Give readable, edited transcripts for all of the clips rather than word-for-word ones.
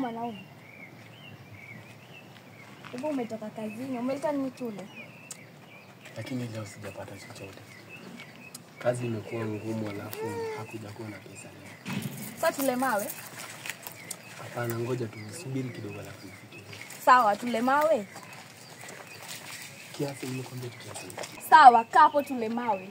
mwanaume. Hebu umetoka kazini, umeleta nini tule? Lakini leo sijapata chochote. Kazi imekuwa ngumu alafu hakuja kuwa na pesa leo. Sasa tule mawe? Hapana, ngoja tusubiri kidogo alafu nifikirie. Sawa, tule mawe. Kiasi nimekwambia kiasi. Sawa, kapo tule mawe.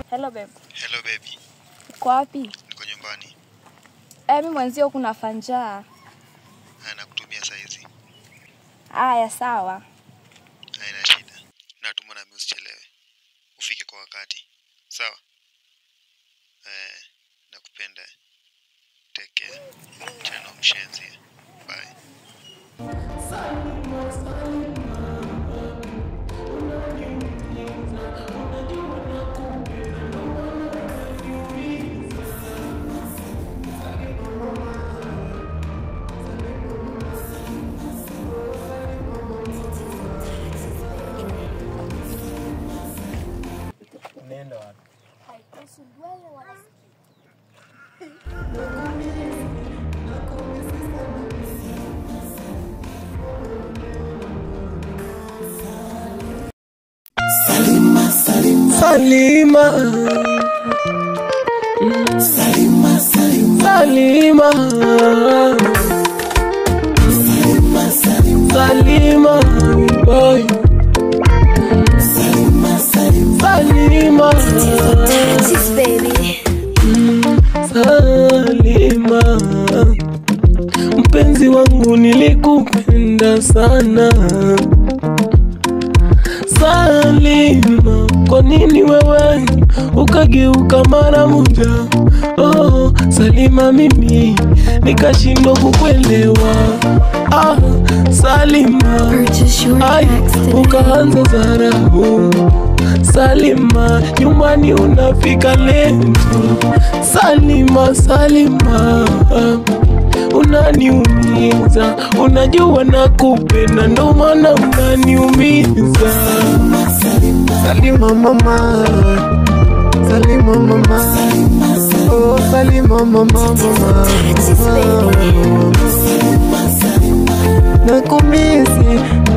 Hello babe. Hello baby. Uko wapi? Niko nyumbani. Mimi mwenzio kuna fanja. Nakutumia saizi. Haya sawa. Haina shida. Natuma na mimi usichelewe. Ufike kwa wakati. Sawa? Nakupenda. Take care. Chana mshenzi. Bye. Nenda wapi? Salima Salima Salima Salima Salima boy Salima Salima Texas baby Salima mpenzi wangu nilikupenda sana Salima, kwa nini wewe ukageuka mara moja? Oh, Salima mimi nikashindwa kukuelewa. Salima, ai ukaanza dharau. Salima, nyumbani unafika leo. Salima, Salima, unaniumiza, unajua nakupenda ndo maana unaniumiza. Salima mama, Salima mama, oh Salima mama,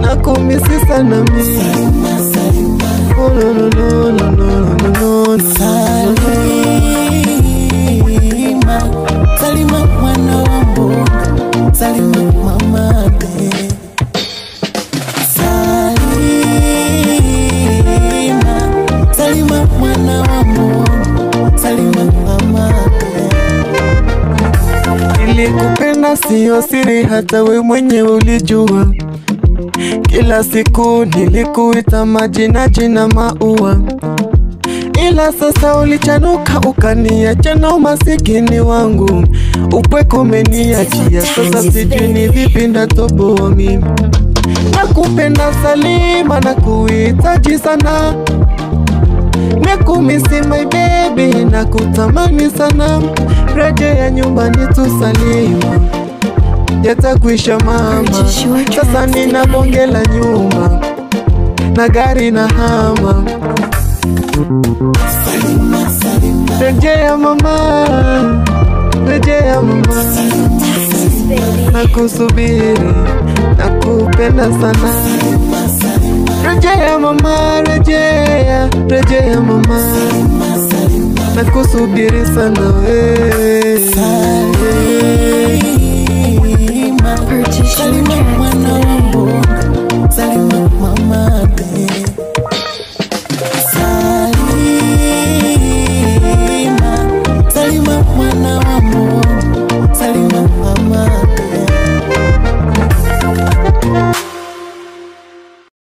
nakumisi sana mimi. Oh no no no no no no. Salima, Salima mwana wa mbonga, Salima mama be. Salima mwana wa mbonga, Salima mama be. Nilikupenda sio siri, hata we mwenyewe ulijua. Kila siku nilikuita majina jina maua, ila sasa ulichanuka ukaniacha na umasikini wangu. Upweke umeniachia, sasa sijui ni vipi ndatoboa mimi. Nakupenda Salima, nakuhitaji sana, nakumisi my baby, nakutamani sana. Rejea nyumbani tu Salima, yatakuisha mama. Sasa nina bonge la nyumba na gari na hama. Rejea mama, rejea mama, nakusubiri, nakupenda sana. Rejea mama, rejea, rejea mama, nakusubiri sana we.